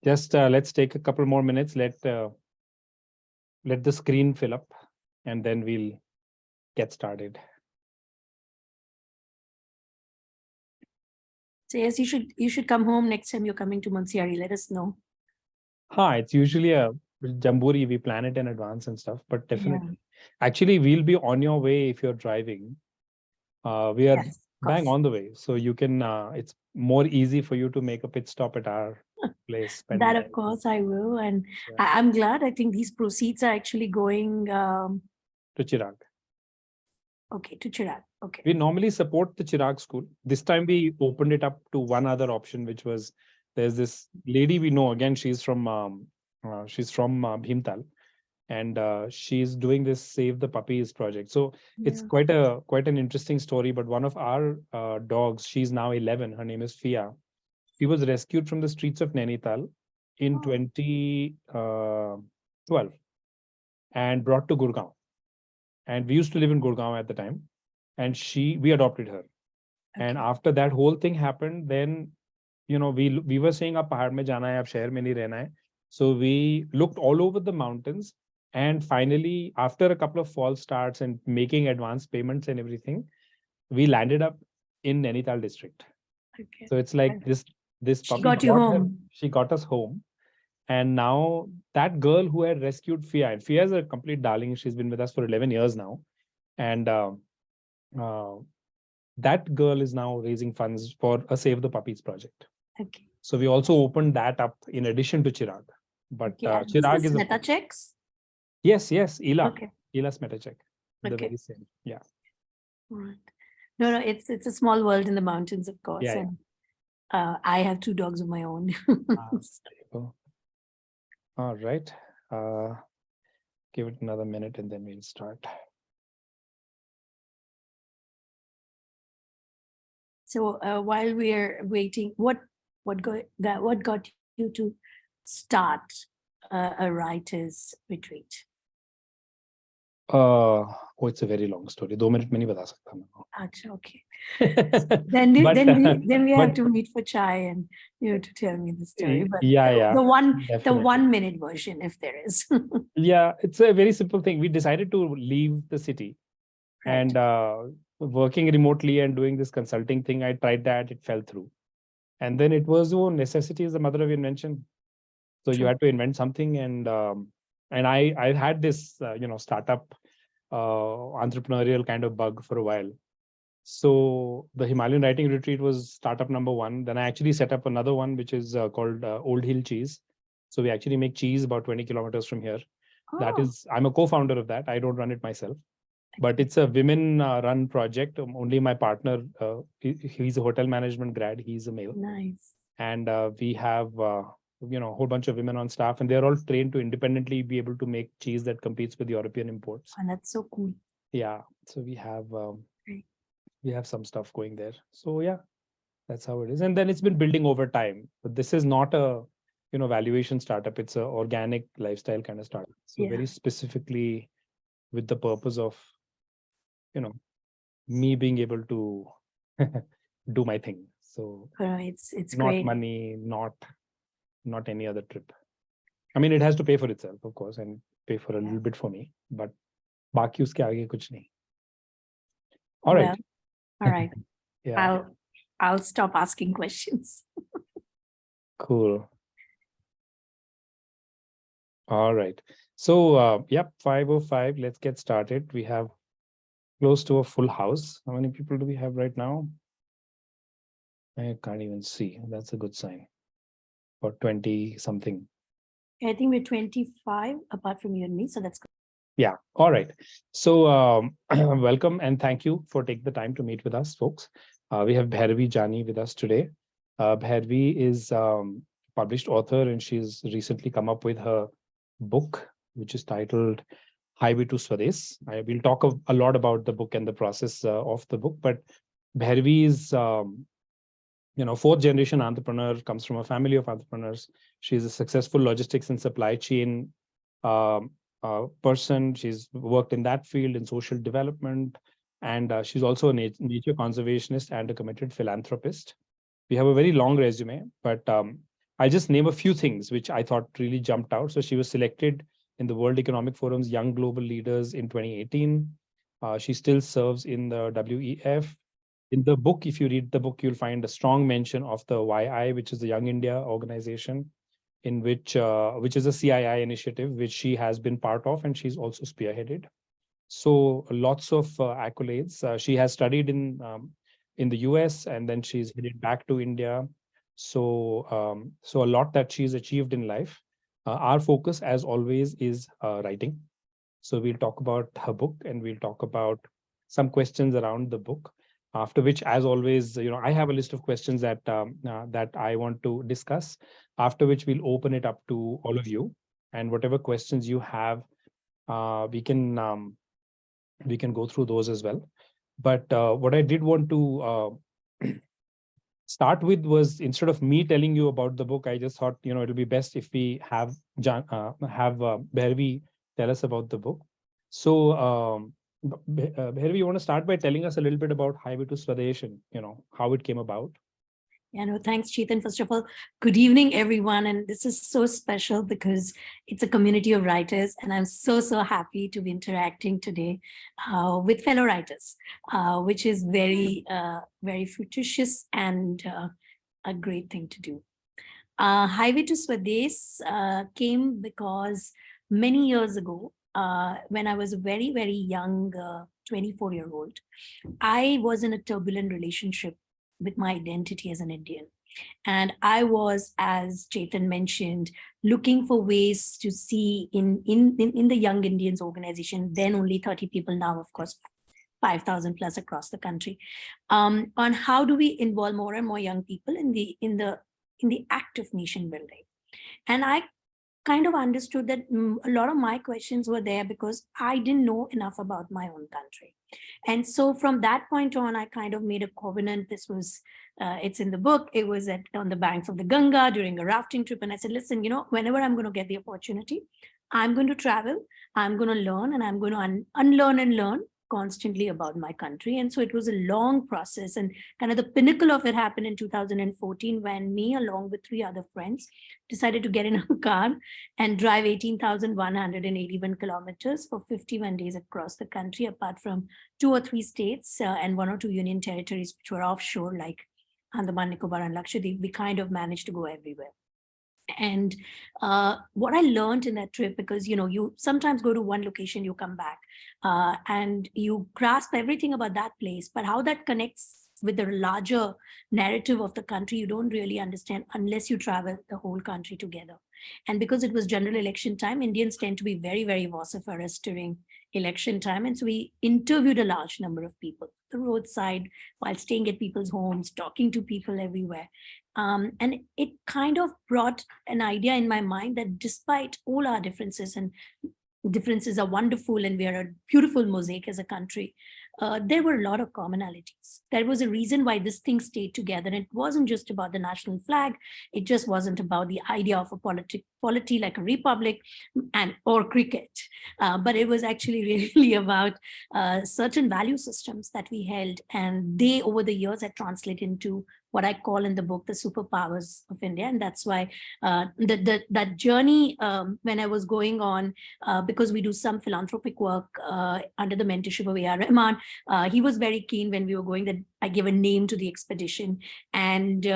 Just let's take a couple more minutes. Let the screen fill up, and then we'll get started. So yes, you should come home next time you're coming to Monsiari. Let us know. It's usually a Jamburi. We plan it in advance and stuff, but definitely. Actually, we'll be on your way if you're driving. We are bang on the way, so you can. It's more easy for you to make a pit stop at our place. That of course I will, and I'm glad. I think these proceeds are actually going to Chirag. Okay, to Chirag. Okay. We normally support the Chirag school. This time we opened it up to one other option, which was there's this lady we know. Again, she's from Bhimtal, and she's doing this Save the Puppies project. So it's quite an interesting story. But one of our dogs, she's now 11. Her name is Fia. She was rescued from the streets of Nainital in 2012 and brought to Gurgaon. And we used to live in Gurgaon at the time. And we adopted her. And after that whole thing happened, then, we were saying, ab pahad mein jana hai, ab shahar mein nahi rehna hai. So we looked all over the mountains. And finally, after a couple of false starts and making advance payments and everything, we landed up in Nainital district. So it's like this she got you home. She got us home. And now that girl who had rescued Fia, and Fia is a complete darling. She's been with us for 11 years now. And that girl is now raising funds for a Save the Puppies project. Okay. So we also opened that up in addition to Chirag. But Chirag is Meta checks? Yes, Ela. Ela's meta check. The very same. Yeah. Right. No, it's a small world in the mountains, of course. Yeah, and I have 2 dogs of my own. All right. Give it another minute and then we'll start. So while we are waiting, what got you to start a writer's retreat? It's a very long story. 2 minutes mein nahi bata sakta main. Achha, okay. then we have to meet for chai and to tell me the story. But the 1 minute version, if there is. It's a very simple thing. We decided to leave the city, and working remotely and doing this consulting thing. I tried that; it fell through, and then it was necessity is the mother of invention. So you had to invent something, and I had this startup entrepreneurial kind of bug for a while. So the Himalayan Writing Retreat was startup number 1. Then I actually set up another one, which is called Old Hill Cheese. So we actually make cheese about 20 kilometers from here. That is, I'm a co-founder of that. I don't run it myself, but it's a women run project. Only my partner, he's a hotel management grad. He's a male. Nice. And we have a whole bunch of women on staff, and they're all trained to independently be able to make cheese that competes with European imports. And that's so cool. Yeah. So we have some stuff going there. So that's how it is. And then it's been building over time. But this is not a valuation startup. It's a organic lifestyle kind of startup. So very specifically with the purpose of me being able to do my thing. So it's not great. Money, not any other trip. I mean, it has to pay for itself, of course, and pay for a little bit for me, but बाकी उसके आगे कुछ नहीं. All right. All right. I'll stop asking questions. Cool. All right. So 5:05. Let's get started. We have close to a full house. How many people do we have right now? I can't even see. That's a good sign. For 20 something. I think we're 25 apart from you and me. So that's good. Yeah. All right. So welcome and thank you for taking the time to meet with us, folks. We have Bhairavi Jani with us today. Bhairavi is published author, and she's recently come up with her book, which is titled Highway to Swades. I will talk a lot about the book and the process of the book, but Bhairavi is 4th generation entrepreneur, comes from a family of entrepreneurs. She's a successful logistics and supply chain person. She's worked in that field in social development, and she's also a nature conservationist and a committed philanthropist. We have a very long resume, but I'll just name a few things which I thought really jumped out. So she was selected in the World Economic Forum's Young Global Leaders in 2018. She still serves in the WEF. In the book, if you read the book, you'll find a strong mention of the YI, which is the Young India organization, in which is a CII initiative, which she has been part of, and she's also spearheaded. So lots of accolades. She has studied in the US, and then she's headed back to India. So so a lot that she's achieved in life. Our focus, as always, is writing. So we'll talk about her book, and we'll talk about some questions around the book. After which, as always, I have a list of questions that that I want to discuss. After which, we'll open it up to all of you, and whatever questions you have, we can go through those as well. But what I did want to start with was, instead of me telling you about the book, I just thought, it'll be best if we have Bhairavi tell us about the book. So, Bhairavi, you want to start by telling us a little bit about Highway to Swadesh and, how it came about? Yeah, no, thanks, Chetan. First of all, good evening, everyone. And this is so special because it's a community of writers, and I'm so happy to be interacting today with fellow writers, which is very, very fructious and a great thing to do. Highway to Swades came because many years ago, when I was a very, very young 24-year-old, I was in a turbulent relationship with my identity as an Indian. And I was, as Chetan mentioned, looking for ways to see in the Young Indians organization, then only 30 people, now, of course, 5,000 plus across the country, on how do we involve more and more young people in the act of nation building. And I kind of understood that a lot of my questions were there because I didn't know enough about my own country. And so from that point on, I kind of made a covenant. This was, it's in the book. It was on the banks of the Ganga during a rafting trip. And I said, listen, whenever I'm going to get the opportunity, I'm going to travel, I'm going to learn, and I'm going to unlearn and learn constantly about my country. And so it was a long process, and kind of the pinnacle of it happened in 2014 when me, along with 3 other friends, decided to get in a car and drive 18,181 kilometers for 51 days across the country, apart from 2 or 3 states and 1 or 2 union territories which were offshore, like Andaman, Nicobar, and Lakshadweep. We kind of managed to go everywhere. And what I learned in that trip, because you sometimes go to one location, you come back and you grasp everything about that place, but how that connects with the larger narrative of the country, you don't really understand unless you travel the whole country together. And because it was general election time, Indians tend to be very, very vociferous during election time. And so we interviewed a large number of people, the roadside, while staying at people's homes, talking to people everywhere. And it kind of brought an idea in my mind that despite all our differences, and differences are wonderful, and we are a beautiful mosaic as a country, there were a lot of commonalities. There was a reason why this thing stayed together. And it wasn't just about the national flag. It just wasn't about the idea of a polity like a republic or cricket. But it was actually really about certain value systems that we held. And they, over the years, had translated into what I call in the book the superpowers of India. And that's why that journey, when I was going on, because we do some philanthropic work under the mentorship of A.R. Rahman, he was very keen when we were going that I give a name to the expedition. And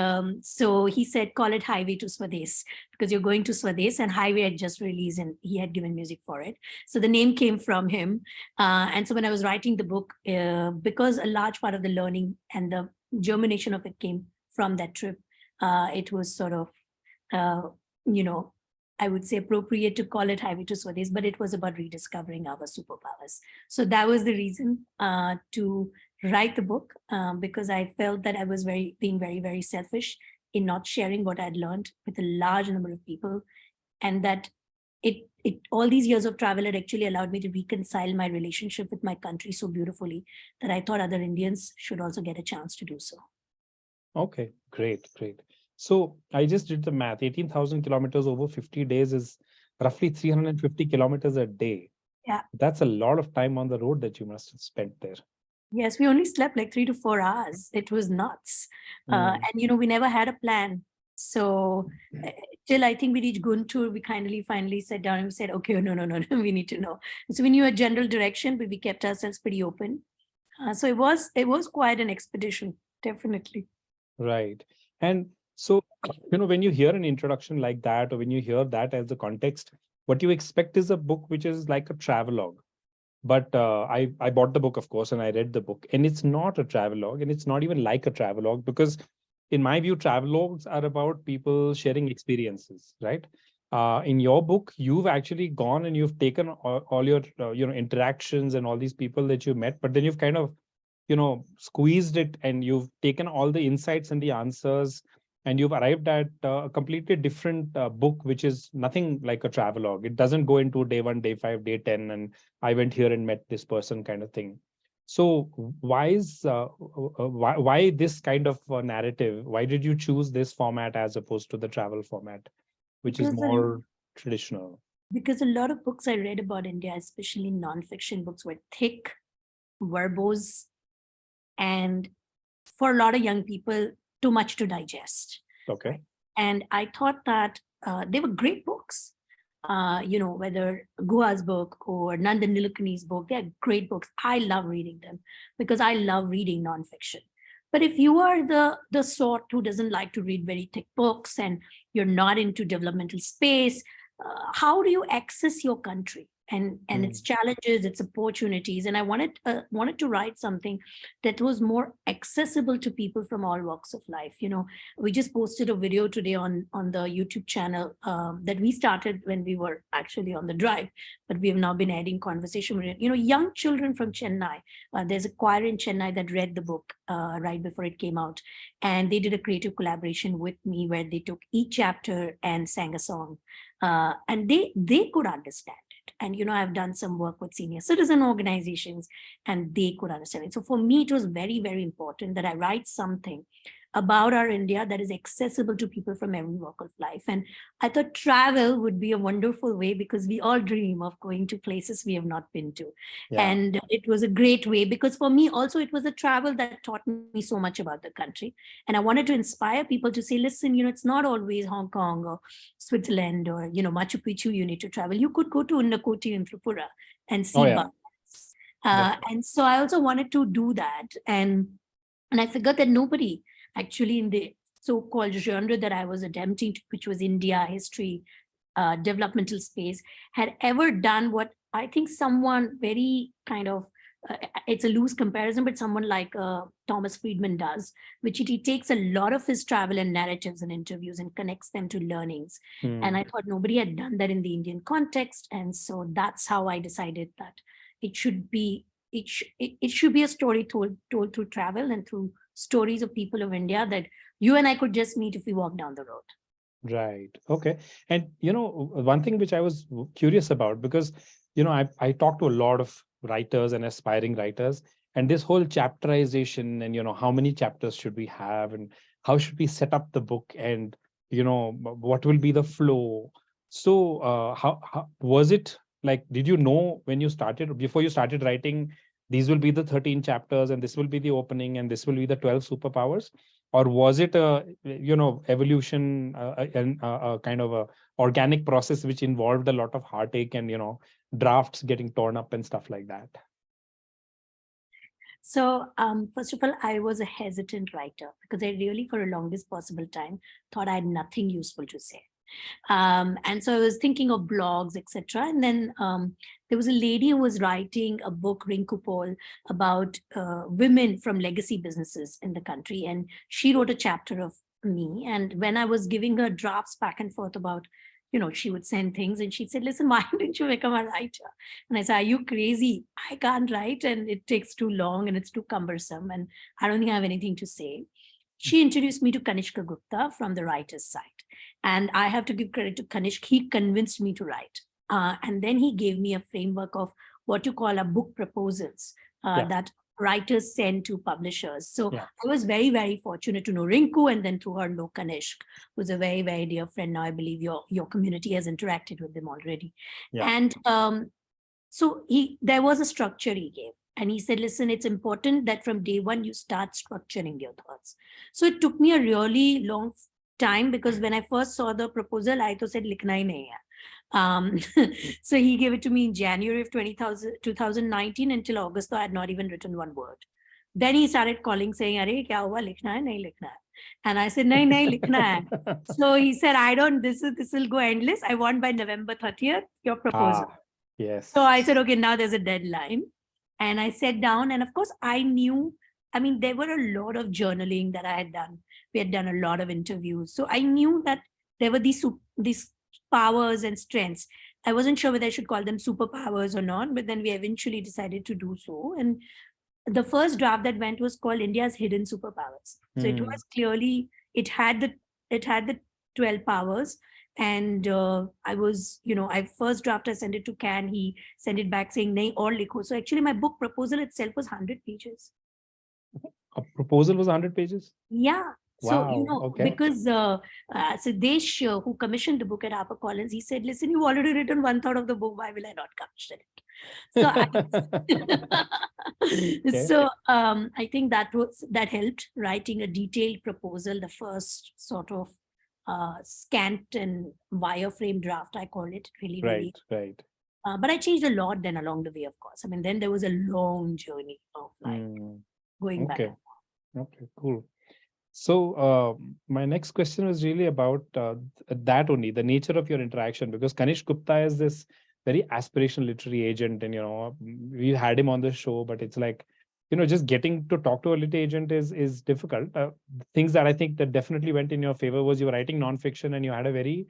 so he said, call it Highway to Swades, because you're going to Swades, and Highway had just released and he had given music for it. So the name came from him. And so when I was writing the book, because a large part of the learning and the germination of it came from that trip, it was sort of, I would say appropriate to call it Highway to Swades, but it was about rediscovering our superpowers. So that was the reason to write the book, because I felt that I was being very, very selfish in not sharing what I'd learned with a large number of people, and that all these years of travel had actually allowed me to reconcile my relationship with my country so beautifully that I thought other Indians should also get a chance to do so. Okay, great. So I just did the math. 18,000 kilometers over 50 days is roughly 350 kilometers a day. Yeah. That's a lot of time on the road that you must have spent there. Yes, we only slept like 3 to 4 hours. It was nuts. And, we never had a plan. So till I think we reached Guntur, we finally sat down and we said, okay, no, we need to know. So we knew a general direction, but we kept ourselves pretty open. So it was quite an expedition, definitely. Right. And so, when you hear an introduction like that, or when you hear that as the context, what you expect is a book which is like a travelogue. But I bought the book, of course, and I read the book, and it's not a travelogue, and it's not even like a travelogue, because in my view, travelogues are about people sharing experiences, right? In your book, you've actually gone and you've taken all your interactions and all these people that you met, but then you've kind of squeezed it, and you've taken all the insights and the answers, and you've arrived at a completely different book, which is nothing like a travelogue. It doesn't go into day 1, day 5, day 10, and I went here and met this person kind of thing. So why this kind of narrative? Why did you choose this format as opposed to the travel format, which is Because more traditional? because a lot of books I read about India, especially nonfiction books, were thick, verbose, and for a lot of young people, too much to digest. Okay. And I thought that they were great books. Whether Guha's book or Nandan Nilekani's book, they're great books. I love reading them because I love reading nonfiction. But if you are the sort who doesn't like to read very thick books and you're not into developmental space, how do you access your country and its challenges, its opportunities? And I wanted to write something that was more accessible to people from all walks of life. We just posted a video today on the YouTube channel that we started when we were actually on the drive, but we have now been adding conversation with it. Young children from Chennai. There's a choir in Chennai that read the book right before it came out, and they did a creative collaboration with me where they took each chapter and sang a song, and they could understand it. And I've done some work with senior citizen organizations, and they could understand it. So for me, it was very, very important that I write something about our India that is accessible to people from every walk of life. And I thought travel would be a wonderful way, because we all dream of going to places we have not been to. Yeah. And it was a great way, because for me also, it was a travel that taught me so much about the country. And I wanted to inspire people to say, listen, it's not always Hong Kong or Switzerland or, Machu Picchu you need to travel. You could go to Unnakoti in Tripura and see Oh, yeah. bugs. And so I also wanted to do that. And I figured that nobody actually in the so-called genre that I was attempting to, which was India, history, developmental space, had ever done what I think someone very kind of, it's a loose comparison, but someone like Thomas Friedman does, which he takes a lot of his travel and narratives and interviews and connects them to learnings. And I thought nobody had done that in the Indian context. And so that's how I decided that it should be it should be a story told through travel and through stories of people of India that you and I could just meet if we walk down the road. Right. Okay. And one thing which I was curious about, because I talked to a lot of writers and aspiring writers, and this whole chapterization, and how many chapters should we have, and how should we set up the book, and what will be the flow. So how was it, like, did you know when you started, before you started writing, these will be the 13 chapters, and this will be the opening, and this will be the 12 superpowers? Or was it a evolution, and a kind of a organic process which involved a lot of heartache and drafts getting torn up and stuff like that? So first of all, I was a hesitant writer because I really, for the longest possible time, thought I had nothing useful to say. And so I was thinking of blogs, etc. And then there was a lady who was writing a book, Rinku Paul, about women from legacy businesses in the country. And she wrote a chapter of me. And when I was giving her drafts back and forth about, she would send things and she said, listen, why didn't you become a writer? And I said, are you crazy? I can't write, and it takes too long and it's too cumbersome. And I don't think I have anything to say. She introduced me to Kanishka Gupta from the writer's side. And I have to give credit to Kanishk. He convinced me to write. And then he gave me a framework of what you call a book proposals that writers send to publishers. So I was very, very fortunate to know Rinku, and then through her know Kanishk, who's a very, very dear friend now. I believe your community has interacted with them already. And so there was a structure he gave. And he said, listen, it's important that from day one, you start structuring your thoughts. So it took me a really long time, because when I first saw the proposal, I thought said likhna hi nahi hai. So he gave it to me in January of 2019. Until August, though, I had not even written one word. Then he started calling saying, "Arey, kya hua? Likhna hai, nahi likhna hai?" And I said, "Nahi, nahi, likhna hai." So he said, "I don't. This will go endless. I want by November 30th your proposal." Yes. So I said, "Okay, now there's a deadline." And I sat down, and of course, I knew. I mean, there were a lot of journaling that I had done. We had done a lot of interviews, so I knew that there were these powers and strengths. I wasn't sure whether I should call them superpowers or not, but then we eventually decided to do so. And the first draft that went was called India's Hidden Superpowers. So it was clearly, it had the 12 powers. And I was, I first draft, I sent it to Can. He sent it back saying nahi aur likho. So actually my book proposal itself was 100 pages. A proposal was 100 pages? Yeah. So, Wow. Okay. because Siddesh, who commissioned the book at Harper Collins, he said, "Listen, you've already written 1/3 of the book. Why will I not commission it?" So Okay. so I think that helped writing a detailed proposal, the first sort of scant and wireframe draft, I call it, really. Right. But I changed a lot then along the way, of course. I mean, then there was a long journey of like going back. Okay. Okay, cool. So my next question was really about that only, the nature of your interaction, because Kanish Gupta is this very aspirational literary agent, and we had him on the show, but it's like, just getting to talk to a literary agent is difficult. Things that I think that definitely went in your favor was you were writing nonfiction, and you had a very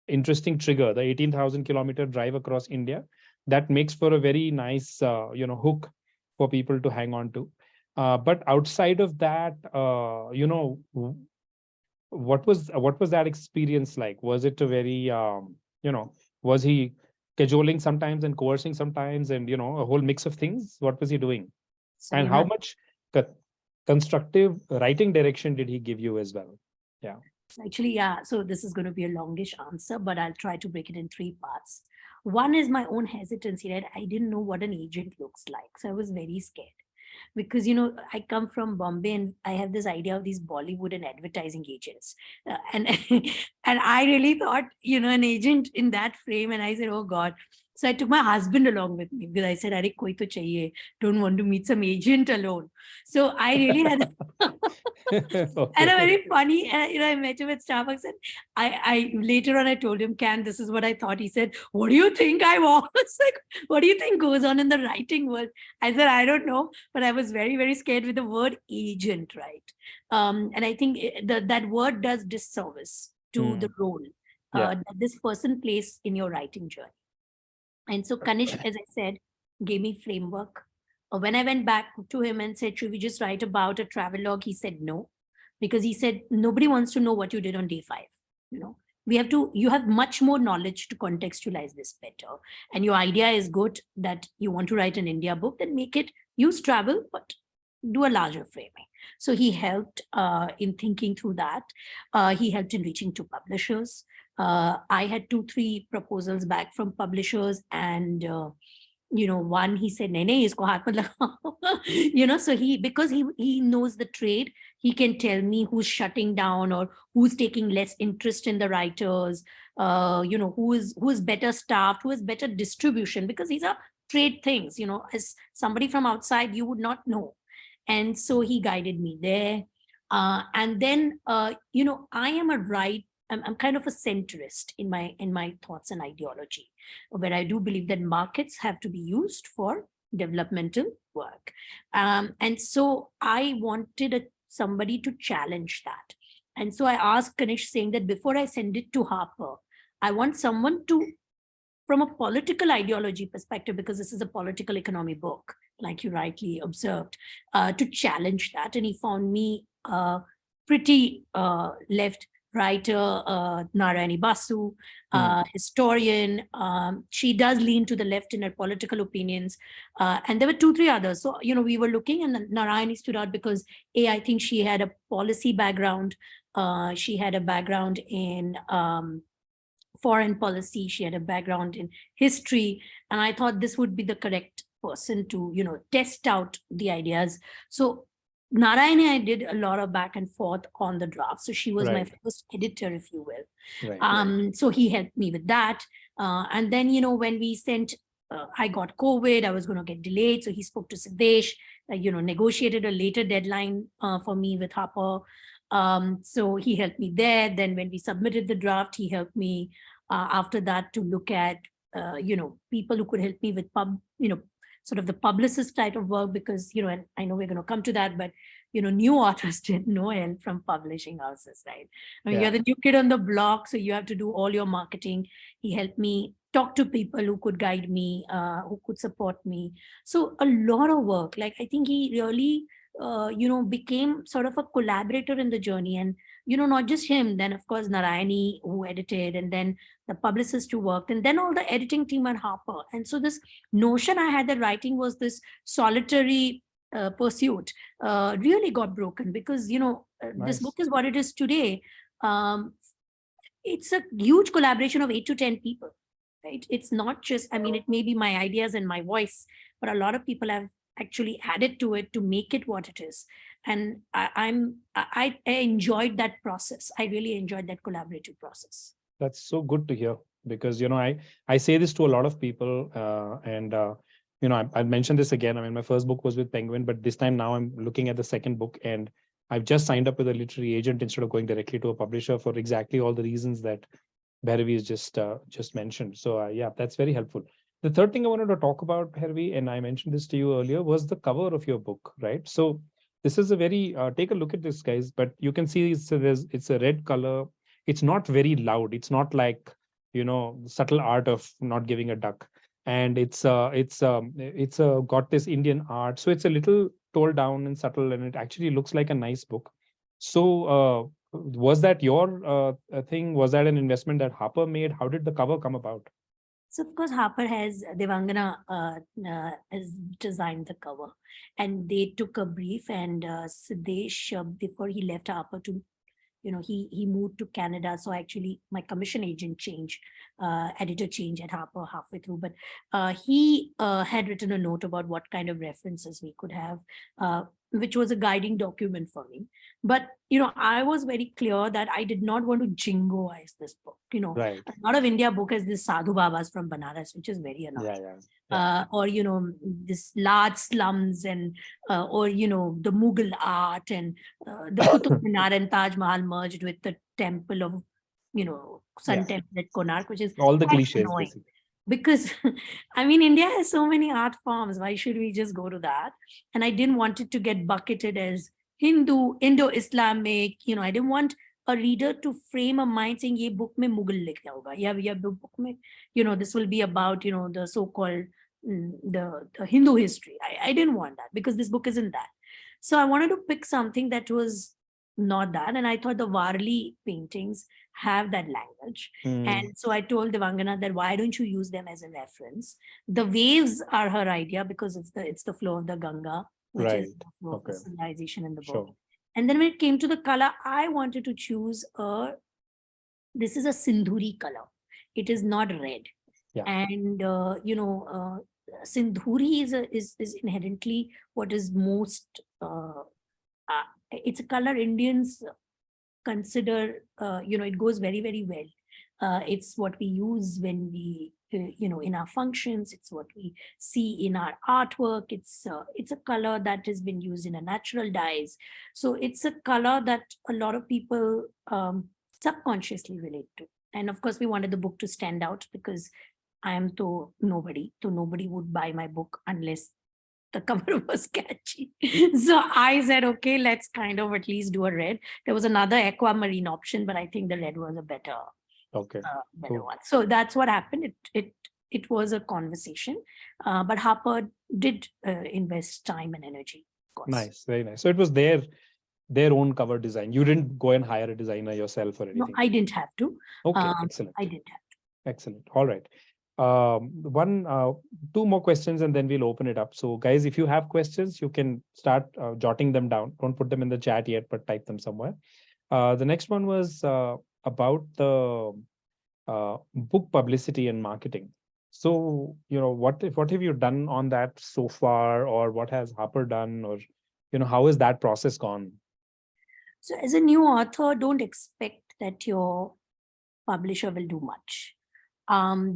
interesting trigger, the 18,000-kilometer drive across India. That makes for a very nice hook for people to hang on to. But outside of that, what was that experience like? Was it a very was he cajoling sometimes and coercing sometimes, and a whole mix of things? What was he doing? So, And how much constructive writing direction did he give you as well? Yeah. Actually, yeah. So this is going to be a longish answer, but I'll try to break it in 3 parts. One is my own hesitancy, right? I didn't know what an agent looks like. So I was very scared because, I come from Bombay and I have this idea of these Bollywood and advertising agents. And and I really thought, an agent in that frame. And I said, oh God. So I took my husband along with me because I said, Are koi to chahiye. Don't want to meet some agent alone. So I really had and a very funny, I met him at Starbucks, and I later on I told him, Can, this is what I thought. He said, what do you think I was? Like, what do you think goes on in the writing world? I said, I don't know, but I was very, very scared with the word agent, right? And I think that word does disservice to the role that this person plays in your writing journey. And so Kanish, as I said, gave me framework. When I went back to him and said, should we just write about a travelogue? He said no, because he said, nobody wants to know what you did on day 5. You have much more knowledge to contextualize this better. And your idea is good that you want to write an India book, then use travel, but do a larger framing. So he helped in thinking through that. He helped in reaching to publishers. I had 2-3 proposals back from publishers, and one, he said, nahi, isko haath mat lagao. So because he knows the trade, he can tell me who's shutting down or who's taking less interest in the writers, who is better staffed, who has better distribution, because these are trade things, as somebody from outside, you would not know. And so he guided me there. And then, I am I'm kind of a centrist in my thoughts and ideology, where I do believe that markets have to be used for developmental work. And so I wanted somebody to challenge that. And so I asked Kanish, saying that before I send it to Harper, I want someone to, from a political ideology perspective, because this is a political economy book, like you rightly observed, to challenge that. And he found me pretty left writer, Narayani Basu, historian. She does lean to the left in her political opinions. And there were 2-3 others. So, we were looking, and Narayani stood out because I think she had a policy background. She had a background in foreign policy. She had a background in history. And I thought this would be the correct person to, test out the ideas. So Narayani, I did a lot of back and forth on the draft. So she was my Right. first editor, if you will. Right. So he helped me with that. And then, when we sent, I got COVID, I was going to get delayed. So he spoke to Siddesh, negotiated a later deadline for me with Harper. So he helped me there. Then when we submitted the draft, he helped me after that to look at, people who could help me with sort of the publicist type of work, because, and I know we're going to come to that, but, new authors did no help from publishing houses, right? I mean, you're the new kid on the block, so you have to do all your marketing. He helped me talk to people who could guide me, who could support me. So a lot of work. Like, I think he really, became sort of a collaborator in the journey. And, not just him, then of course, Narayani, who edited, and then the publicist who worked, and then all the editing team at Harper. And so this notion I had that writing was this solitary pursuit really got broken, because this book is what it is today. It's a huge collaboration of 8 to 10 people, right? It's not just, I mean, it may be my ideas and my voice, but a lot of people have actually added to it to make it what it is. And I enjoyed that process. I really enjoyed that collaborative process. That's so good to hear, because I say this to a lot of people, and I'll mention this again. I mean, my first book was with Penguin, but this time now I'm looking at the second book, and I've just signed up with a literary agent instead of going directly to a publisher for exactly all the reasons that Bhairavi has just mentioned. So yeah, that's very helpful. The third thing I wanted to talk about, Bhairavi, and I mentioned this to you earlier, was the cover of your book, right? So this is a very take a look at this, guys. But you can see it's a red color. It's not very loud. It's not like subtle art of not giving a duck. And it's got this Indian art, so it's a little toned down and subtle, and it actually looks like a nice book. So was that your thing? Was that an investment that Harper made? How did the cover come about? So of course, Harper Devangana has designed the cover, and they took a brief, and Siddesh, before he left Harper to, he moved to Canada. So actually my commission agent changed, editor changed at Harper halfway through, but he had written a note about what kind of references we could have, which was a guiding document for me. But, I was very clear that I did not want to jingoize this book. Right. A lot of India book has this Sadhu Babas from Banaras, which is very annoying. Or, this large slums, and, or, the Mughal art, and the Qutub Minar and Taj Mahal merged with the temple of, Sun Temple at Konark, which is all the cliches, annoying. basically. Because I mean, India has so many art forms. Why should we just go to that? And I didn't want it to get bucketed as Hindu, Indo-Islamic. I didn't want a reader to frame a mind saying, "Ye book mein Mughal likha hoga." Yeah, book mein, this will be about, the so-called the Hindu history. I didn't want that, because this book isn't that. So I wanted to pick something that was not that. And I thought the Varli paintings have that language. And so I told Devangana that, why don't you use them as a reference? The waves are her idea, because it's the flow of the Ganga, which is the flow of the civilization in the book. And then when it came to the color, I wanted to choose this is a Sindhuri color. It is not red. And, Sindhuri is inherently what is most, it's a color Indians consider, it goes very, very well. It's what we use when we, in our functions. It's what we see in our artwork. It's a color that has been used in a natural dyes. So it's a color that a lot of people subconsciously relate to. And of course, we wanted the book to stand out, because I am to nobody. So nobody would buy my book unless the cover was catchy. So I said, okay, let's kind of at least do a red. There was another aquamarine option, but I think the red was a better one. So that's what happened. It was a conversation, but Harper did invest time and energy. Of course. Nice, very nice. So it was their own cover design. You didn't go and hire a designer yourself or anything? No, I didn't have to. Okay, excellent. I didn't have to. Excellent. All right. Two more questions, and then we'll open it up. So guys, if you have questions, you can start jotting them down. Don't put them in the chat yet, but type them somewhere. The next one was about the book publicity and marketing. So, what have you done on that so far, or what has Harper done, or, how has that process gone? So as a new author, don't expect that your publisher will do much.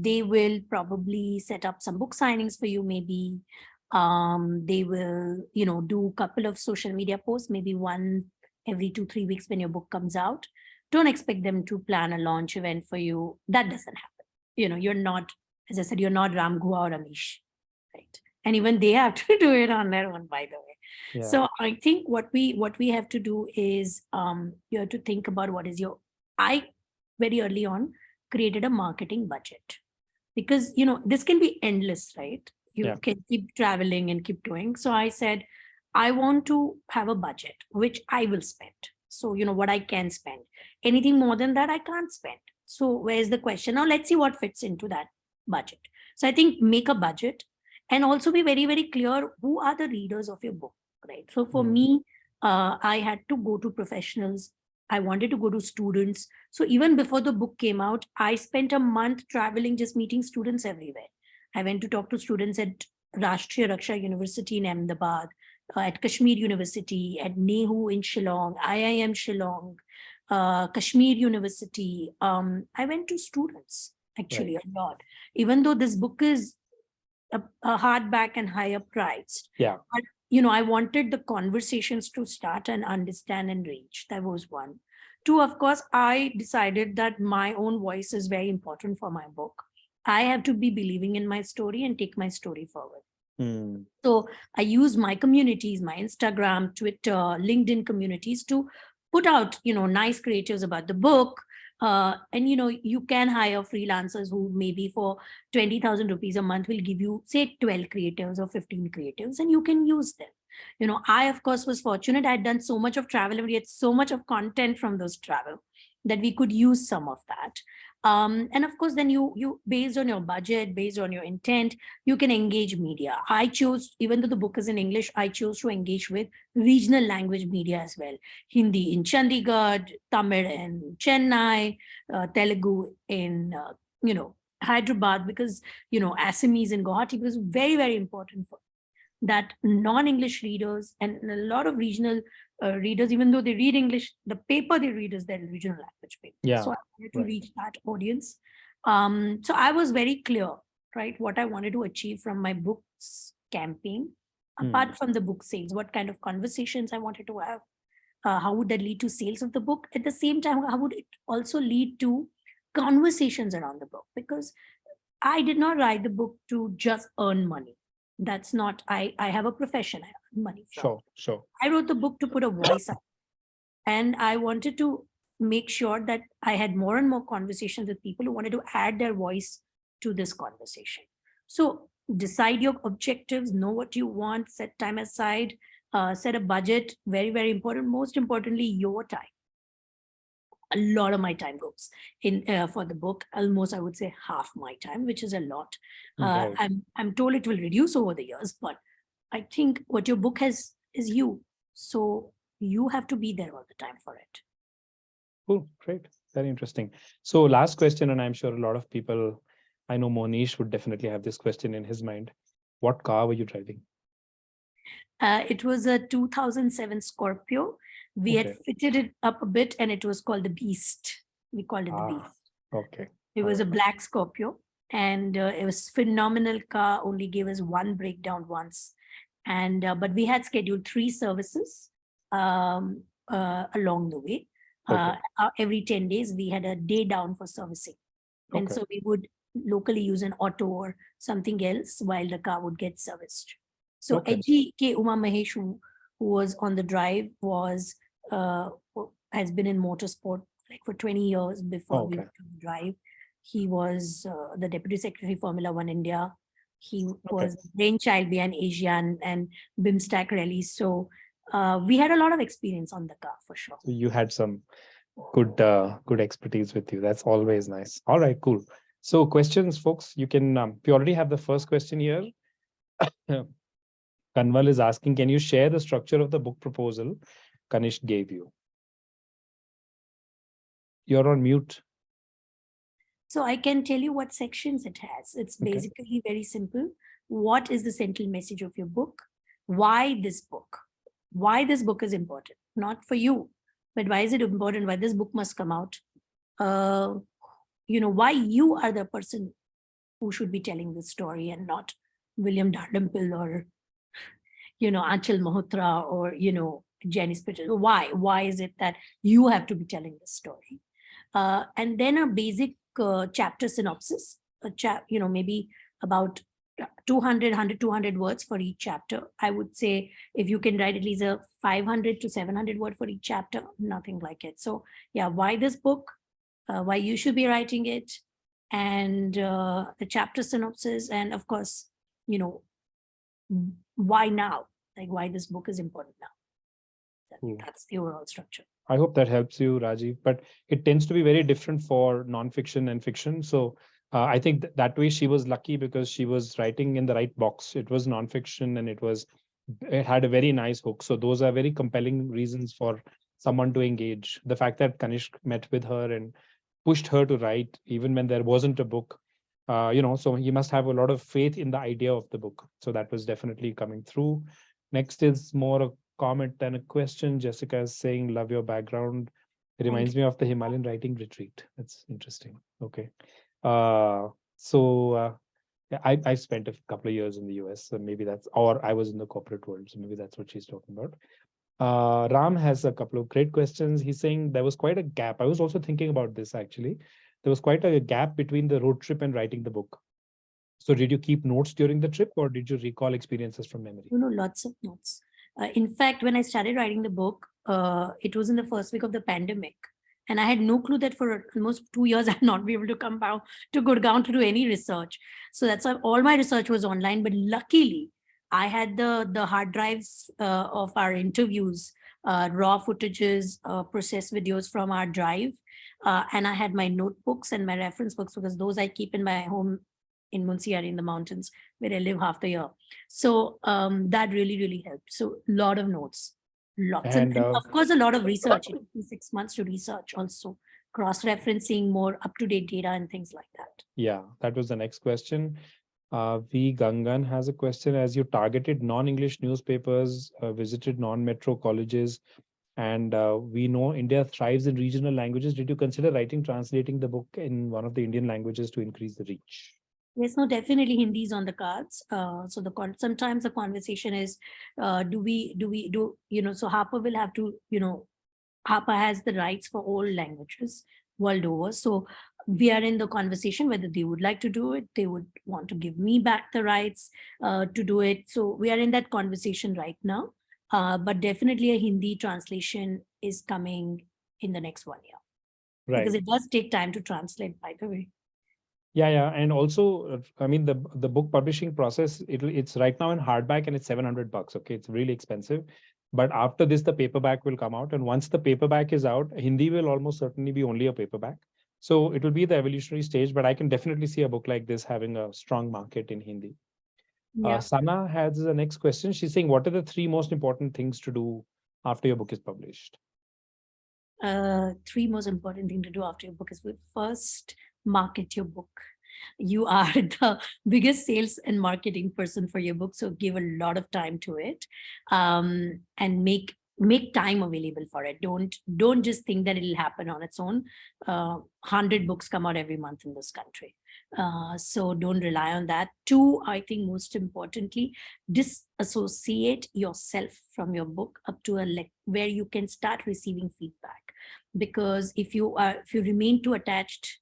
They will probably set up some book signings for you, maybe. They will, do a couple of social media posts, maybe one every 2-3 weeks when your book comes out. Don't expect them to plan a launch event for you. That doesn't happen. You're not, as I said, you're not Ram Gua or Amish, right? And even they have to do it on their own, by the way. Yeah. So I think what we have to do is you have to think about what is I very early on created a marketing budget, because this can be endless, right? You Yeah. can keep traveling and keep doing. So I said, I want to have a budget which I will spend. So what I can spend. Anything more than that I can't spend. So where's the question? Now let's see what fits into that budget. So I think make a budget, and also be very, very clear who are the readers of your book, right? So for me, I had to go to professionals. I wanted to go to students. So even before the book came out, I spent a month traveling, just meeting students everywhere. I went to talk to students at Rashtriya Raksha University in Ahmedabad, at Kashmir University, at Nehu in Shillong, IIM Shillong, Kashmir University. I went to students actually a lot, even though this book is a hardback and higher priced. Yeah. But, I wanted the conversations to start and understand and reach. That was one. Two, of course, I decided that my own voice is very important for my book. I have to be believing in my story and take my story forward. So I use my communities, my Instagram, Twitter, LinkedIn communities to put out, nice creatives about the book. And you can hire freelancers who maybe for 20,000 rupees a month will give you, say, 12 creatives or 15 creatives, and you can use them. I, of course, was fortunate. I had done so much of travel, and we had so much of content from those travel that we could use some of that. And of course, then you based on your budget, based on your intent, you can engage media. I chose, even though the book is in English, I chose to engage with regional language media as well. Hindi in Chandigarh, Tamil in Chennai, Telugu in, Hyderabad, because, Assamese in Guwahati was very, very important for that non-English readers and a lot of regional readers, even though they read English, the paper they read is their regional language paper. Yeah. So I wanted to reach that audience. So I was very clear, right, what I wanted to achieve from my books campaign, apart from the book sales, what kind of conversations I wanted to have, how would that lead to sales of the book? At the same time, how would it also lead to conversations around the book? Because I did not write the book to just earn money. That's not, I have a profession, I earn money from. Sure. I wrote the book to put a voice out. And I wanted to make sure that I had more and more conversations with people who wanted to add their voice to this conversation. So decide your objectives, know what you want, set time aside, set a budget, very, very important. Most importantly, your time. A lot of my time goes in for the book, almost I would say half my time, which is a lot. I'm told it will reduce over the years, but I think what your book has is you. So you have to be there all the time for it. Cool, great, very interesting. So last question, and I'm sure a lot of people, I know Monish would definitely have this question in his mind. What car were you driving? It was a 2007 Scorpio. We had fitted it up a bit, and it was called the Beast. We called it the Beast. Okay. It was a black Scorpio, and it was phenomenal car. Only gave us one breakdown once, and but we had scheduled 3 services along the way. Every 10 days, we had a day down for servicing, and so we would locally use an auto or something else while the car would get serviced. So Edgy K. Uma Mahesh, who was on the drive, was has been in motorsport like for 20 years before we went to the drive. He was the Deputy Secretary Formula One India. He was brainchild behind Asian and BIMSTAC rallies. So we had a lot of experience on the car for sure. So you had some good expertise with you. That's always nice. All right, cool. So questions, folks. You can we already have the first question here. Kanwal is asking, can you share the structure of the book proposal Kanish gave you? You're on mute. So I can tell you what sections it has. It's basically very simple. What is the central message of your book? Why this book? why this book is important, not for you, but why is it important, why this book must come out, why you are the person who should be telling this story and not William Dalrymple or, Anchal Malhotra or, Janice Pitcher. Why is it that you have to be telling this story? And then a basic chapter synopsis, maybe about 200 words for each chapter. I would say if you can write at least a 500 to 700 word for each chapter, nothing like it. So yeah, why this book, why you should be writing it, and the chapter synopsis, and of course, why now, like why this book is important now. That's the overall structure. I hope that helps you, Rajiv, but it tends to be very different for nonfiction and fiction. So I think that way she was lucky because she was writing in the right box. It was nonfiction and it had a very nice hook. So those are very compelling reasons for someone to engage. The fact that Kanishk met with her and pushed her to write even when there wasn't a book, so he must have a lot of faith in the idea of the book. So that was definitely coming through. Next is more a comment and a question. Jessica is saying, love your background. It reminds me of the Himalayan Writing Retreat. That's interesting. Okay. Yeah, I've spent a couple of years in the US, so maybe or I was in the corporate world, so maybe that's what she's talking about. Ram has a couple of great questions. He's saying there was quite a gap. I was also thinking about this actually. There was quite a gap between the road trip and writing the book. So did you keep notes during the trip or did you recall experiences from memory? Lots of notes. In fact, when I started writing the book, it was in the first week of the pandemic. And I had no clue that for almost 2 years, I'd not be able to come down to Gurgaon to do any research. So that's why all my research was online. But luckily, I had the hard drives of our interviews, raw footages, processed videos from our drive. And I had my notebooks and my reference books because those I keep in my home in Munsiari in the mountains where I live half the year. So that really, really helped. So a lot of notes, lots. And of course, a lot of research. It took me 6 months to research also, cross-referencing more up-to-date data and things like that. Yeah, that was the next question. V. Gangan has a question. As you targeted non-English newspapers, visited non-metro colleges, and we know India thrives in regional languages. Did you consider translating the book in one of the Indian languages to increase the reach? Yes, no, definitely Hindi is on the cards. So sometimes the conversation is, so Harper will have to, Harper has the rights for all languages world over. So we are in the conversation whether they would like to do it. They would want to give me back the rights to do it. So we are in that conversation right now. But definitely a Hindi translation is coming in the next 1 year. Right. Because it does take time to translate, by the way. Yeah. And also, I mean, the book publishing process, it's right now in hardback and it's $700. Okay. It's really expensive. But after this, the paperback will come out. And once the paperback is out, Hindi will almost certainly be only a paperback. So it will be the evolutionary stage, but I can definitely see a book like this having a strong market in Hindi. Yeah. Sana has the next question. She's saying, what are the 3 most important things to do after your book is published? 3 most important things to do after your book is first, market your book. You are the biggest sales and marketing person for your book, so give a lot of time to it, and make time available for it. Don't just think that it'll happen on its own. 100 books come out every month in this country, so don't rely on that. 2, I think most importantly, disassociate yourself from your book up to where you can start receiving feedback, because if you remain too attached,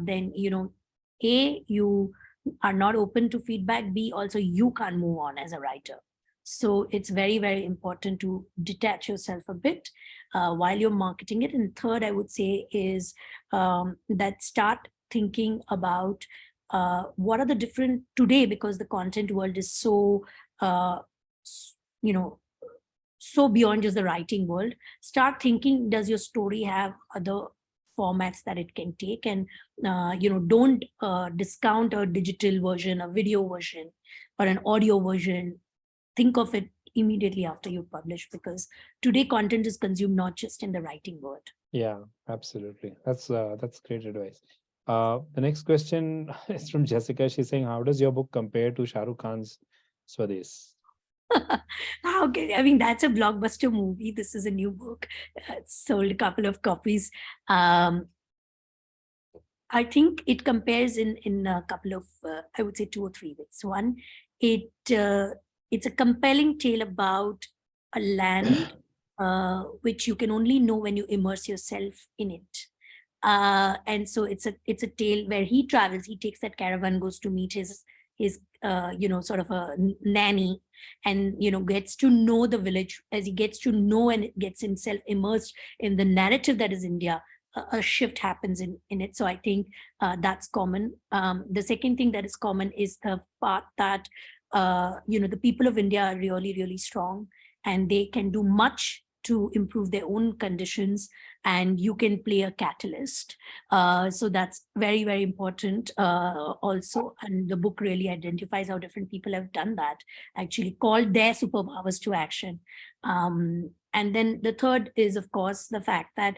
then you are not open to feedback. B, also you can't move on as a writer. So it's very, very important to detach yourself a bit while you're marketing it. And third, I would say is that start thinking about what are the different today, because the content world is so so beyond just the writing world. Start thinking, does your story have other formats that it can take? And don't discount a digital version, a video version, or an audio version. Think of it immediately after you publish, because today content is consumed not just in the writing world. Yeah, absolutely. That's great advice. The next question is from Jessica. She's saying, how does your book compare to Shah Rukh Khan's Swades? Okay, I mean, that's a blockbuster movie. This is a new book. Sold a couple of copies. Um, I think it compares in a couple of, I would say 2 or 3 ways. One, it it's a compelling tale about a land which you can only know when you immerse yourself in it. And so it's a tale where he travels. He takes that caravan, goes to meet his sort of a nanny, and gets to know the village. As he gets to know and gets himself immersed in the narrative that is India, a shift happens in it. So I think that's common. The second thing that is common is the part that the people of India are really, really strong, and they can do much to improve their own conditions, and you can play a catalyst. So that's very, very important also. And the book really identifies how different people have done that, actually called their superpowers to action. And then the third is, of course, the fact that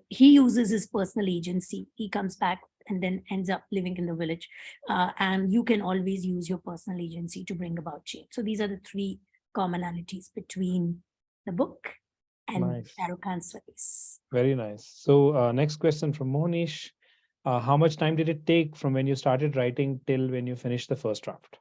he uses his personal agency. He comes back and then ends up living in the village. And you can always use your personal agency to bring about change. So these are the three commonalities between the book and Nice. Shah Rukh Khan's Swades. Very nice. So next question from Mohnish. How much time did it take from when you started writing till when you finished the first draft?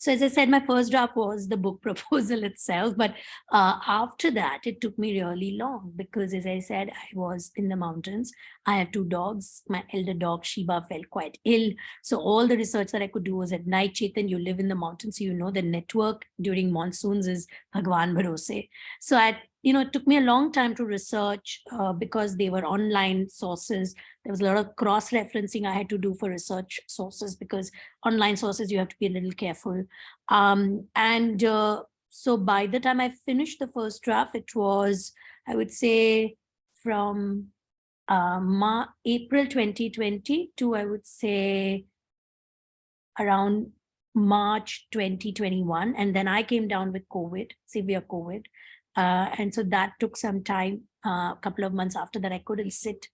So as I said, my first draft was the book proposal itself, but after that, it took me really long because, as I said, I was in the mountains. I have 2 dogs. My elder dog, Shiba, felt quite ill. So all the research that I could do was at night. Chetan, you live in the mountains, so you know the network during monsoons is Bhagwan Bharose. So it took me a long time to research because they were online sources. There was a lot of cross-referencing I had to do for research sources, because online sources, you have to be a little careful. And so by the time I finished the first draft, it was, I would say, from April 2020 to, I would say, around March 2021. And then I came down with COVID, severe COVID. And so that took some time. A couple of months after that, I couldn't sit.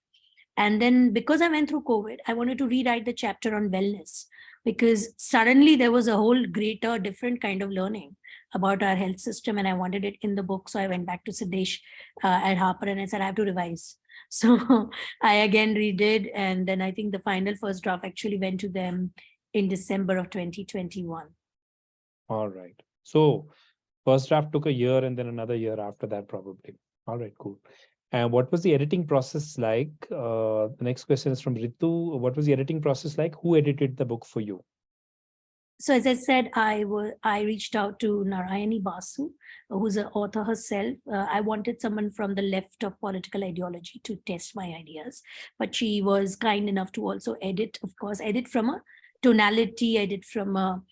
And then because I went through COVID, I wanted to rewrite the chapter on wellness, because suddenly there was a whole greater, different kind of learning about our health system. And I wanted it in the book. So I went back to Siddesh at Harper and I said, I have to revise. So I again redid. And then I think the final first draft actually went to them in December of 2021. All right. So first draft took a year and then another year after that, probably. All right, cool. And what was the editing process like? The next question is from Ritu. What was the editing process like? Who edited the book for you? So as I said, I reached out to Narayani Basu, who's an author herself. I wanted someone from the left of political ideology to test my ideas, but she was kind enough to also edit, of course, edit from a tonality, edit from a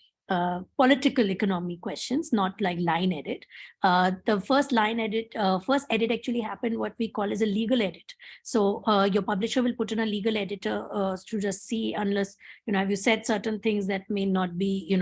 political economy questions, not like line edit. The first edit actually happened what we call as a legal edit. So your publisher will put in a legal editor to just see, unless, have you said certain things that may not be,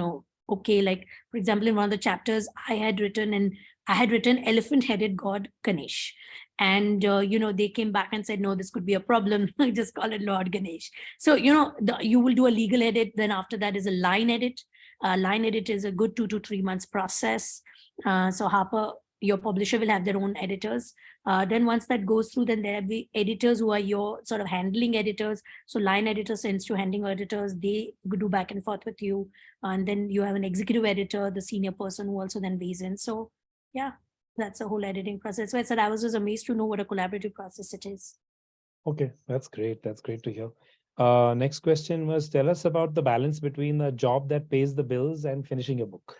okay. Like, for example, in one of the chapters, I had written elephant-headed god Ganesh. And, they came back and said, no, this could be a problem. Just call it Lord Ganesh. So, you will do a legal edit. Then after that is a line edit. Line edit is a good 2 to 3 months process. So Harper, your publisher, will have their own editors. Then once that goes through, then there will be editors who are your sort of handling editors. So line editor sends to handling editors. They do back and forth with you. And then you have an executive editor, the senior person, who also then weighs in. So yeah, that's a whole editing process. So I said I was just amazed to know what a collaborative process it is. Okay, that's great. That's great to hear. Next question was, tell us about the balance between a job that pays the bills and finishing a book.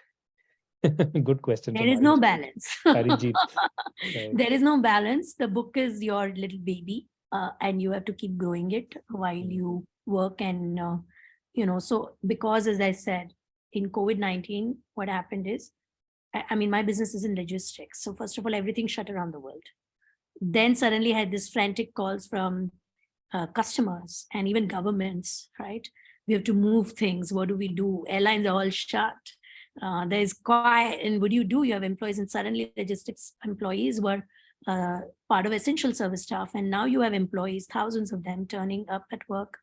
Good question. There is no balance. Harijit. Right. There is no balance. The book is your little baby, and you have to keep growing it while you work. And, so because, as I said, in COVID-19, what happened is, I mean, my business is in logistics. So first of all, everything shut around the world. Then suddenly I had this frantic calls from customers and even governments, right? We have to move things. What do we do? Airlines are all shut. There's quiet. And what do? You have employees, and suddenly logistics employees were part of essential service staff. And now you have employees, thousands of them, turning up at work,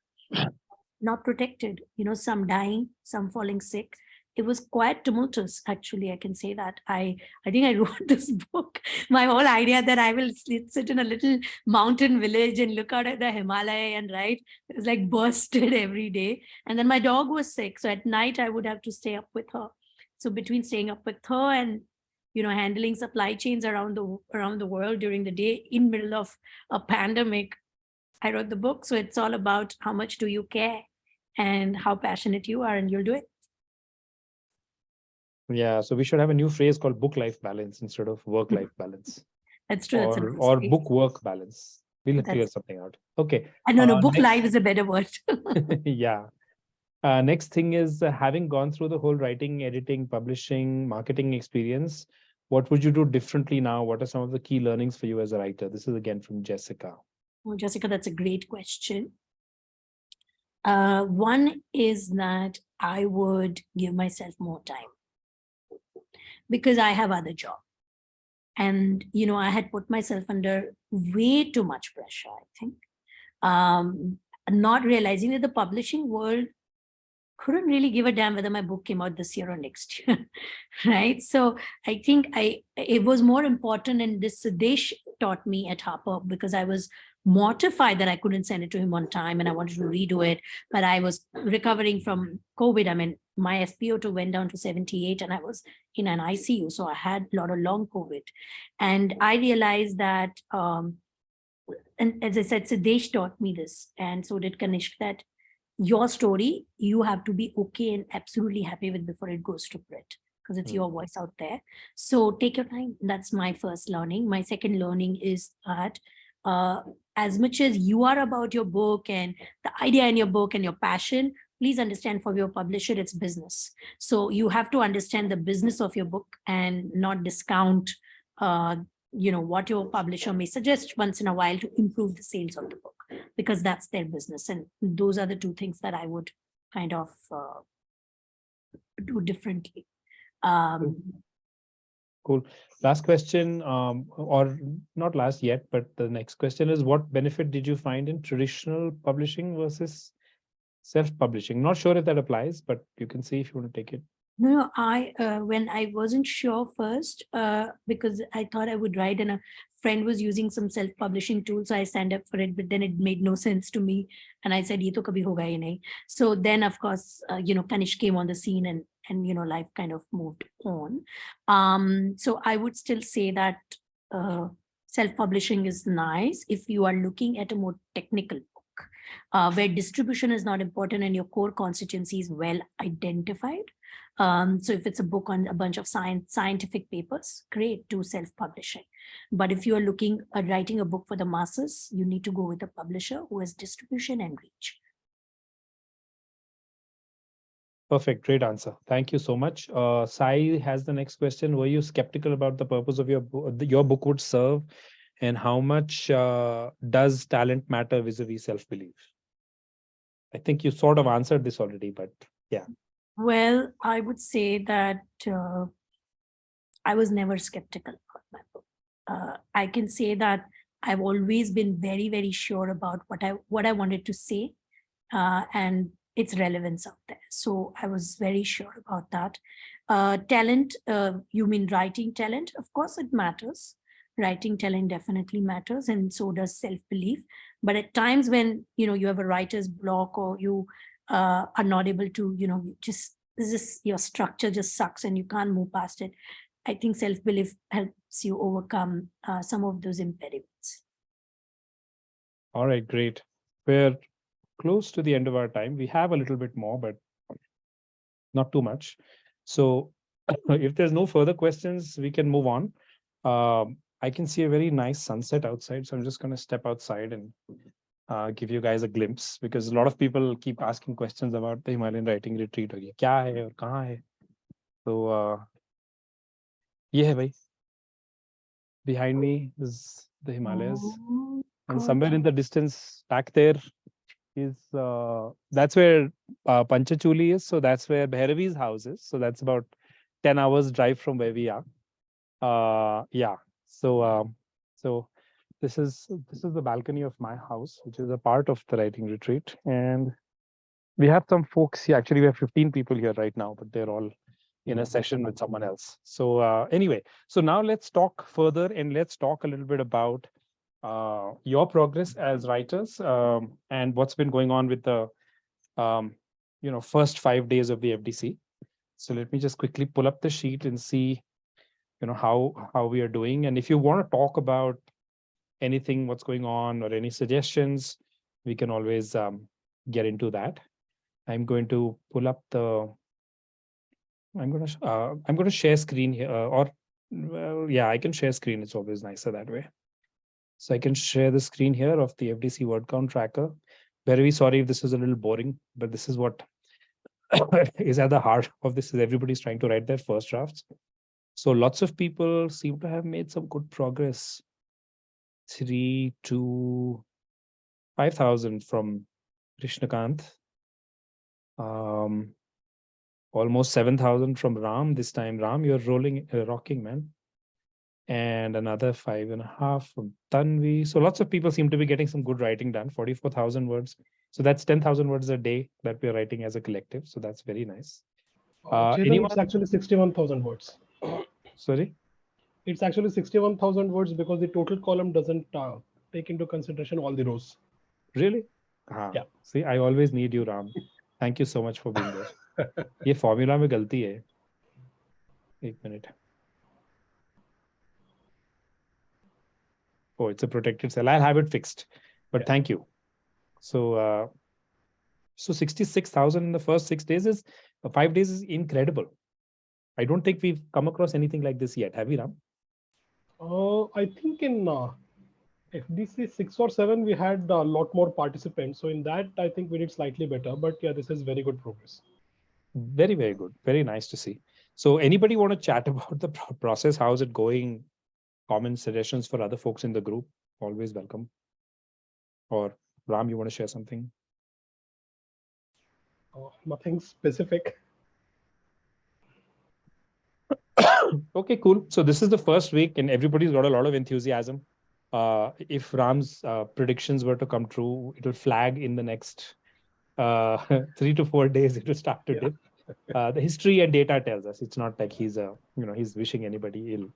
not protected, some dying, some falling sick. it was quite tumultuous, actually. I can say that. I think I wrote this book. My whole idea that I will sit in a little mountain village and look out at the Himalaya and write, it was like bursted every day. And then my dog was sick, so at night I would have to stay up with her. So between staying up with her and handling supply chains around the world during the day in middle of a pandemic, I wrote the book. So it's all about how much do you care and how passionate you are, and you'll do it. Yeah, so we should have a new phrase called book-life balance instead of work-life balance. That's true. Or book-work balance. We'll figure something out. Okay. No, book life is a better word. Yeah. Next thing is having gone through the whole writing, editing, publishing, marketing experience, what would you do differently now? What are some of the key learnings for you as a writer? This is again from Jessica. Oh, Jessica, that's a great question. One is that I would give myself more time because I have other job. And, I had put myself under way too much pressure, I think. Not realizing that the publishing world couldn't really give a damn whether my book came out this year or next year, right? So I think it was more important, and this Sudesh taught me at Harper, because I was mortified that I couldn't send it to him on time and I wanted to redo it, but I was recovering from COVID. I mean, my SpO2 went down to 78 and I was in an ICU, so I had a lot of long COVID. And I realized that, and as I said, Sudesh taught me this, and so did Kanishk, that your story, you have to be okay and absolutely happy with before it goes to print, because it's your voice out there. So take your time. That's my first learning. My second learning is that as much as you are about your book and the idea in your book and your passion, please understand, for your publisher, it's business. So you have to understand the business of your book and not discount what your publisher may suggest once in a while to improve the sales of the book, because that's their business. And those are the two things that I would kind of do differently. Cool. Last question, or not last yet, but the next question is, what benefit did you find in traditional publishing versus self-publishing? Not sure if that applies, but you can see if you want to take it. No, when I wasn't sure first, because I thought I would write, and a friend was using some self-publishing tool, so I signed up for it, but then it made no sense to me, and I said, "Ye to kabhi hoga hi nahi." So then, of course, Kanish came on the scene, and life kind of moved on. So I would still say that self-publishing is nice if you are looking at a more technical book, where distribution is not important and your core constituency is well identified. So if it's a book on a bunch of scientific papers, great, do self-publishing. But if you are looking at writing a book for the masses, you need to go with a publisher who has distribution and reach. Perfect. Great answer. Thank you so much. Sai has the next question. Were you skeptical about the purpose of your book would serve, and how much does talent matter vis-a-vis self-belief? I think you sort of answered this already, but yeah. Well, I would say that I was never skeptical about my book. I can say that I've always been very, very sure about what I wanted to say, and its relevance out there. So I was very sure about that. Talent, you mean writing talent? Of course it matters. Writing talent definitely matters, and so does self-belief. But at times when, you have a writer's block, or you are not able to, your structure just sucks and you can't move past it, I think self-belief helps you overcome some of those impediments. All right, great. We're close to the end of our time. We have a little bit more, but not too much. So if there's no further questions, we can move on. I can see a very nice sunset outside, so I'm just going to step outside and give you guys a glimpse, because a lot of people keep asking questions about the Himalayan Writing Retreat. Or kya hai aur kahan hai? So ye hai bhai. Behind me is the Himalayas, and somewhere in the distance back there is that's where Panchachuli is. So that's where Bhairavi's house is. So that's about 10 hours drive from where we are. Yeah. So this is the balcony of my house, which is a part of the writing retreat. And we have some folks here. Actually, we have 15 people here right now, but they're all in a session with someone else. So anyway, so now let's talk further and let's talk a little bit about your progress as writers, and what's been going on with the um, first 5 days of the FDC. So let me just quickly pull up the sheet and see how we are doing. And if you want to talk about anything, what's going on, or any suggestions, we can always get into that. I'm going to pull up the. I'm going to share screen here, or well, yeah, I can share screen. It's always nicer that way. So I can share the screen here of the FDC word count tracker. Very sorry if this is a little boring, but this is what is at the heart of this. Is everybody's trying to write their first drafts. So lots of people seem to have made some good progress. 3 to 5,000 from Krishnakant. Almost 7,000 from Ram this time. Ram, you're rocking, man. And another 5.5 from Tanvi. So lots of people seem to be getting some good writing done. 44,000 words. So that's 10,000 words a day that we're writing as a collective. So that's very nice. Chetan, it's actually 61,000 words. Sorry? It's actually 61,000 words because the total column doesn't take into consideration all the rows. Really? Yeah. See, I always need you, Ram. Thank you so much for being there. ये formula में गलती है. एक minute. Oh, it's a protected cell. I'll have it fixed. But thank you. So, 66,000 in the first 6 days is 5 days is incredible. I don't think we've come across anything like this yet. Have we, Ram? I think in FDC 6 or 7, we had a lot more participants. So in that, I think we did slightly better. But yeah, this is very good progress. Very, very good. Very nice to see. So anybody want to chat about the process? How is it going? Comments, suggestions for other folks in the group? Always welcome. Or Ram, you want to share something? Nothing specific. Okay, cool. So this is the first week and everybody's got a lot of enthusiasm. If Ram's predictions were to come true, it'll flag in the next 3 to 4 days. It'll start to dip. The history and data tells us it's not like he's he's wishing anybody ill.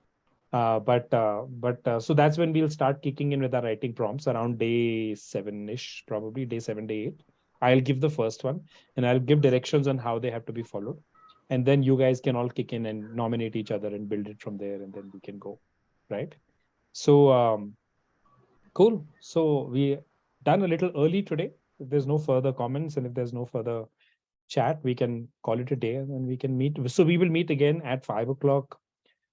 So that's when we'll start kicking in with our writing prompts around day 7-ish, probably day 7, day 8. I'll give the first one and I'll give directions on how they have to be followed. And then you guys can all kick in and nominate each other and build it from there. And then we can go, right? So, cool. So we done a little early today. If there's no further comments and if there's no further chat, we can call it a day and then we can meet. So we will meet again at 5 o'clock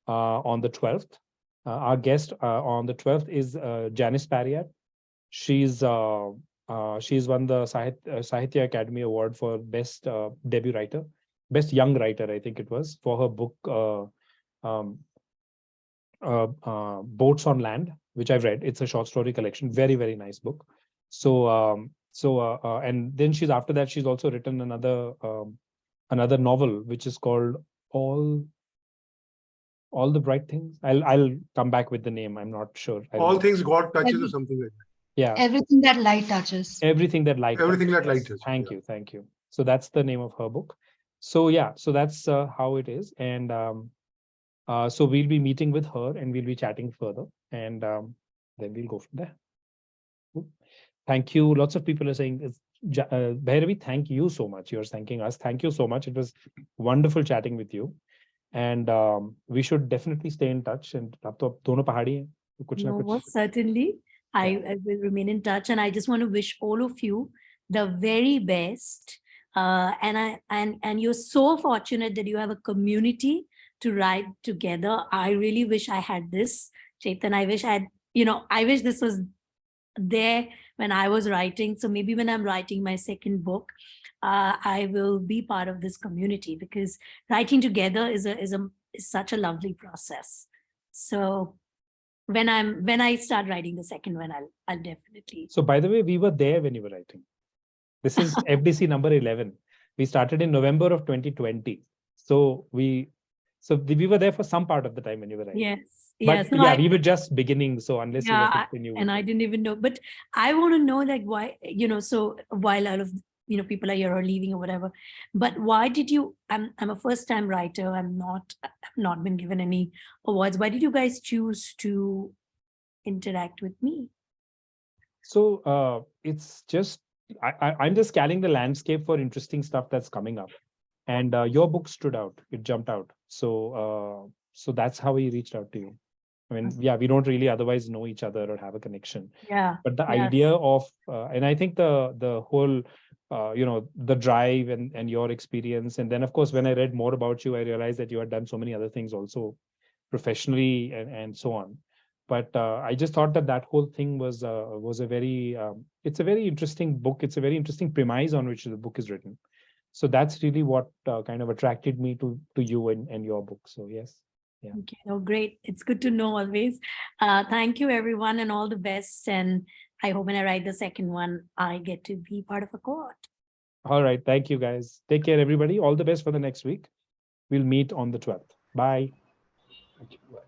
on the 12th. Our guest on the 12th is Janice Parriat. She's won the Sahitya Academy Award for Best Debut Writer, Best Young Writer, I think it was, for her book Boats on Land, which I've read. It's a short story collection. Very, very nice book. So, and then after that, she's also written another novel, which is called All the Bright Things. I'll come back with the name. I'm not sure. All Things God Touches or something like that. Yeah. Everything that light touches. Everything that light touches. Everything that light touches. Thank you. Thank you. So that's the name of her book. So yeah, so that's how it is. And so we'll be meeting with her and we'll be chatting further. And then we'll go from there. Cool. Thank you. Lots of people are saying, Bhairavi, thank you so much. You're thanking us. Thank you so much. It was wonderful chatting with you. And we should definitely stay in touch. And dono pahadi hain, kuch na kuch. Most certainly. I will remain in touch, and I just want to wish all of you the very best. And you're so fortunate that you have a community to write together. I really wish I had this, Chetan. I wish this was there when I was writing. So maybe when I'm writing my second book, I will be part of this community, because writing together is such a lovely process. So when I start writing the second one, I'll definitely. So by the way, we were there when you were writing. This is FDC number 11. We started in November of 2020. So we were there for some part of the time when you were writing. Yes. But Yes. yeah, we were just beginning. So unless you were and I didn't even know. But I want to know, like, why, so while all of people are here or leaving or whatever. But why did you, I'm a first time writer. I've not been given any awards. Why did you guys choose to interact with me? So it's just I'm just scanning the landscape for interesting stuff that's coming up, and your book stood out. It jumped out. So that's how we reached out to you. I mean, yeah, we don't really otherwise know each other or have a connection. Yeah. But the yes. idea of and I think the whole the drive and your experience, and then of course when I read more about you, I realized that you had done so many other things also professionally and so on. But I just thought that whole thing was a very it's a very interesting book. It's a very interesting premise on which the book is written. So that's really what kind of attracted me to you and your book. So yes. Yeah. Okay. Oh, great. It's good to know always. Thank you, everyone, and all the best. And I hope when I write the second one, I get to be part of a cohort. All right. Thank you, guys. Take care, everybody. All the best for the next week. We'll meet on the 12th. Bye. Thank you. Bye.